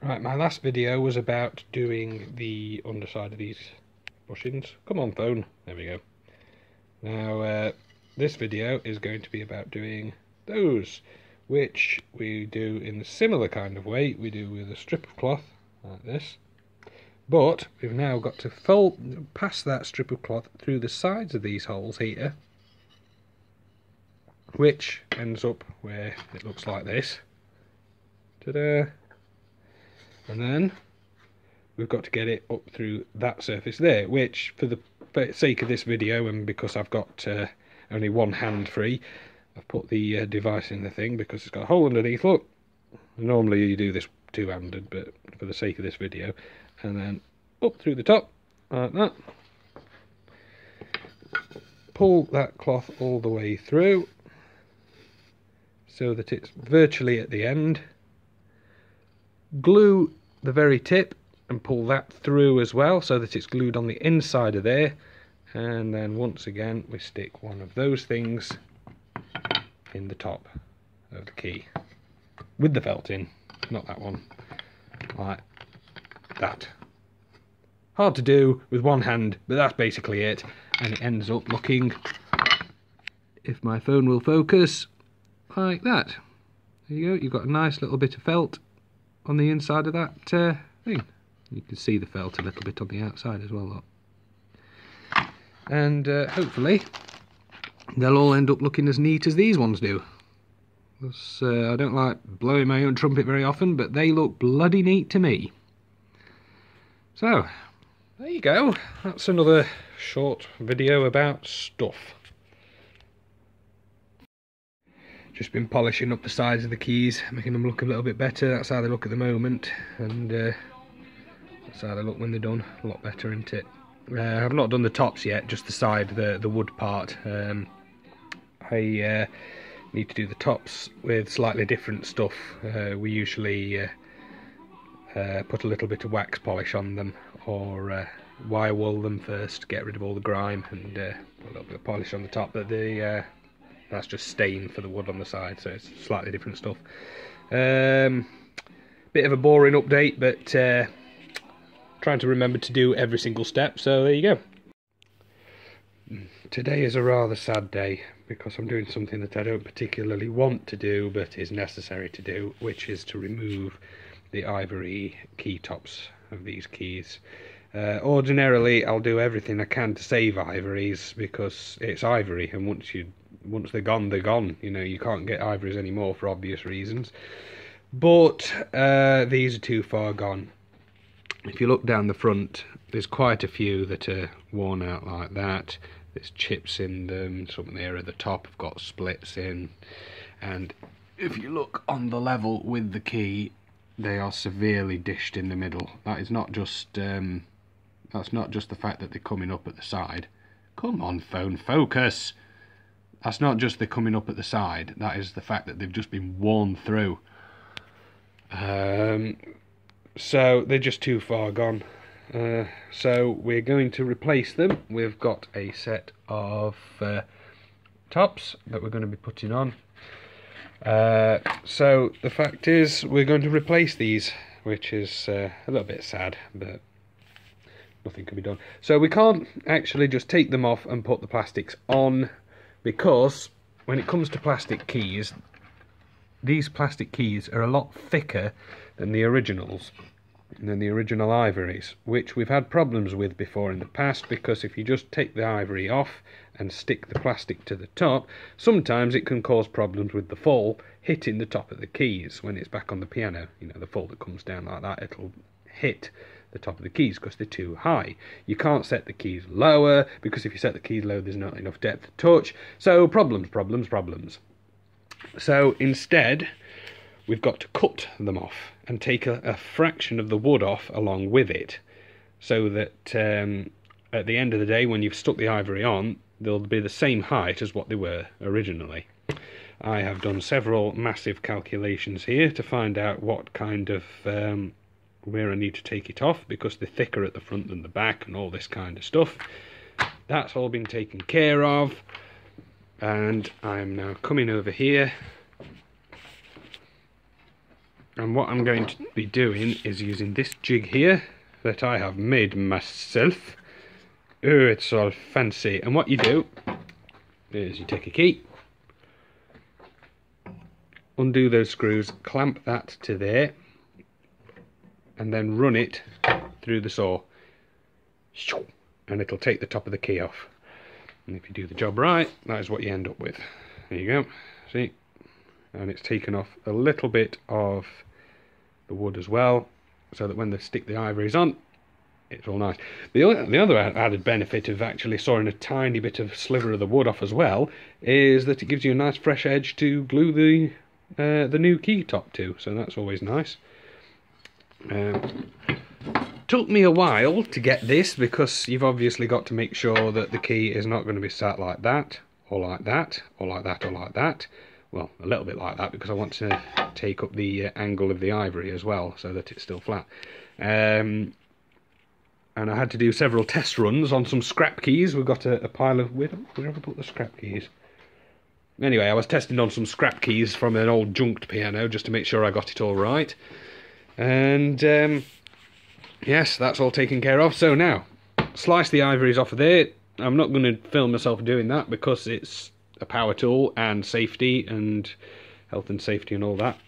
Right, my last video was about doing the underside of these bushings. Come on, phone. There we go. Now, this video is going to be about doing those, which we do in a similar kind of way. We do with a strip of cloth, like this. But we've now got to pass that strip of cloth through the sides of these holes here, which ends up where it looks like this. Ta-da! And then we've got to get it up through that surface there, which for the sake of this video and because I've got only one hand free, I've put the device in the thing because it's got a hole underneath. Look, normally you do this two-handed, but for the sake of this video, and then up through the top like that. Pull that cloth all the way through so that it's virtually at the end. Glue the very tip and pull that through as well so that it's glued on the inside of there, and then once again we stick one of those things in the top of the key with the felt in, not that one, like that. Hard to do with one hand, but that's basically it, and it ends up looking, if my phone will focus, like that. There you go, you've got a nice little bit of felt on the inside of that thing. You can see the felt a little bit on the outside as well, look. And hopefully they'll all end up looking as neat as these ones do. Because, I don't like blowing my own trumpet very often, but they look bloody neat to me. So, there you go. That's another short video about stuff. Just been polishing up the sides of the keys, making them look a little bit better. That's how they look at the moment, and that's how they look when they're done. A lot better, isn't it? I've not done the tops yet, just the side, the wood part. I need to do the tops with slightly different stuff. We usually put a little bit of wax polish on them, or wire wool them first, get rid of all the grime, and put a little bit of polish on the top. But that's just stain for the wood on the side, so it's slightly different stuff. Bit of a boring update, but trying to remember to do every single step, so there you go. Today is a rather sad day because I'm doing something that I don't particularly want to do but is necessary to do, which is to remove the ivory key tops of these keys. Ordinarily I'll do everything I can to save ivories because it's ivory, and once they're gone, they're gone. You know, you can't get ivories anymore for obvious reasons. But these are too far gone. If you look down the front, there's quite a few that are worn out like that. There's chips in them, some there at the top have got splits in. And if you look on the level with the key, they are severely dished in the middle. That is not just that's not just the fact that they're coming up at the side. Come on, phone, focus! That's not just they're coming up at the side, that is the fact that they've just been worn through. So they're just too far gone. So we're going to replace them. We've got a set of tops that we're going to be putting on. So the fact is we're going to replace these, which is a little bit sad, but nothing can be done. So we can't actually just take them off and put the plastics on, because when it comes to plastic keys, these plastic keys are a lot thicker than the originals, than the original ivories, which we've had problems with before in the past, because if you just take the ivory off and stick the plastic to the top, sometimes it can cause problems with the fall hitting the top of the keys when it's back on the piano. You know, the fall that comes down like that, it'll hit the top of the keys because they're too high. You can't set the keys lower, because if you set the keys low, there's not enough depth of touch. So problems. So instead, we've got to cut them off and take a fraction of the wood off along with it, so that at the end of the day, when you've stuck the ivory on, they'll be the same height as what they were originally. I have done several massive calculations here to find out what kind of where I need to take it off, because they're thicker at the front than the back and all this kind of stuff. That's all been taken care of, and I'm now coming over here And what I'm going to be doing is using this jig here that I have made myself. Oh, it's all fancy. And what you do is you take a key, undo those screws, clamp that to there, and then run it through the saw, and it'll take the top of the key off. And if you do the job right, that is what you end up with. There you go, see? And it's taken off a little bit of the wood as well, so that when they stick the ivories on, it's all nice. The other added benefit of actually sawing a tiny bit of sliver of the wood off as well is that it gives you a nice fresh edge to glue the new key top to, so that's always nice. Took me a while to get this, because you've obviously got to make sure that the key is not going to be sat like that, or like that, or like that, or like that. Well, a little bit like that, because I want to take up the angle of the ivory as well, so that it's still flat. And I had to do several test runs on some scrap keys. We've got a pile of... Where have I put the scrap keys? Anyway, I was testing on some scrap keys from an old junked piano, just to make sure I got it all right. And yes, that's all taken care of. So now, slice the ivories off of there. I'm not going to film myself doing that, because it's a power tool and safety and health and safety and all that.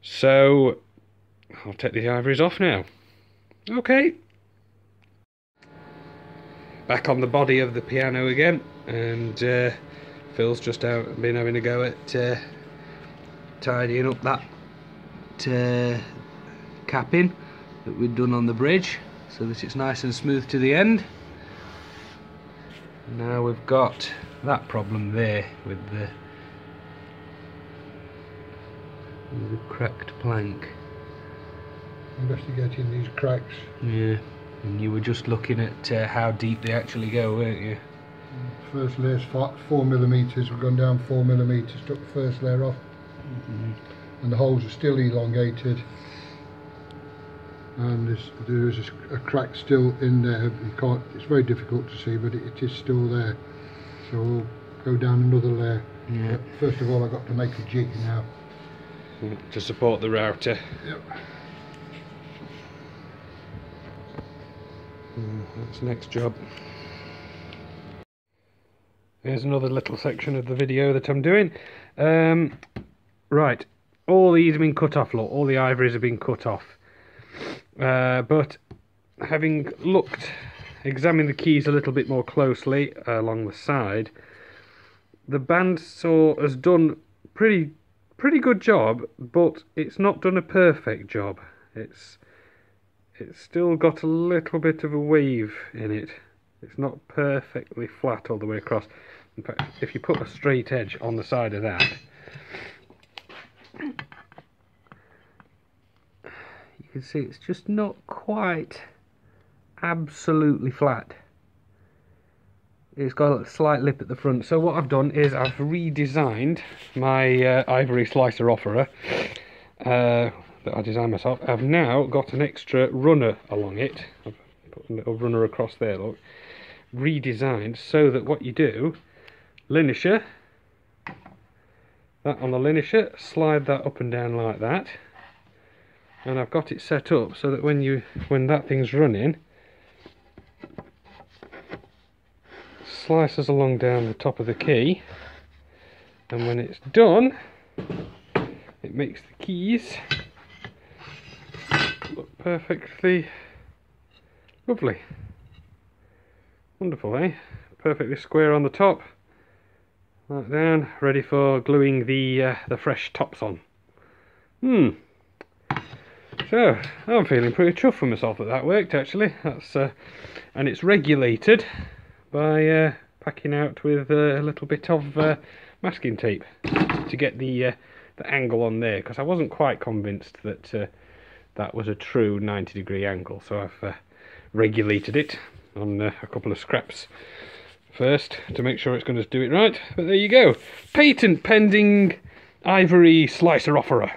So I'll take the ivories off now. Okay. Back on the body of the piano again, and Phil's just been having a go at tidying up that capping that we'd done on the bridge, so that it's nice and smooth to the end. Now we've got that problem there with the cracked plank. Investigating these cracks. Yeah, and you were just looking at how deep they actually go, weren't you? First layer's 4mm, we've gone down 4mm, took the first layer off. And the holes are still elongated, and there is a crack still in there. You can't, it's very difficult to see, but it is still there. So we'll go down another layer. Yeah. But first of all, I've got to make a jig now to support the router. Yep. That's the next job. Here's another little section of the video that I'm doing. Right, all these have been cut off, look, all the ivories have been cut off. But having examined the keys a little bit more closely along the side, the bandsaw has done pretty good job, but it's not done a perfect job. It's still got a little bit of a wave in it. It's not perfectly flat all the way across. In fact, if you put a straight edge on the side of that, you can see it's just not quite absolutely flat. It's got a slight lip at the front. So what I've done is I've redesigned my ivory slicer offerer that I designed myself. I've now got an extra runner along it. I've put a little runner across there, look. Redesigned so that what you do, linisher, that on the linisher, slide that up and down like that, and I've got it set up so that when that thing's running, slices along down the top of the key, and when it's done, it makes the keys look perfectly lovely. Wonderful, eh? Perfectly square on the top, like down, ready for gluing the fresh tops on. So I'm feeling pretty chuffed with myself that worked actually. That's and it's regulated by packing out with a little bit of masking tape to get the angle on there, because I wasn't quite convinced that that was a true 90-degree angle, so I've regulated it on a couple of scraps first to make sure it's going to do it right. But there you go, patent pending ivory slicer offerer.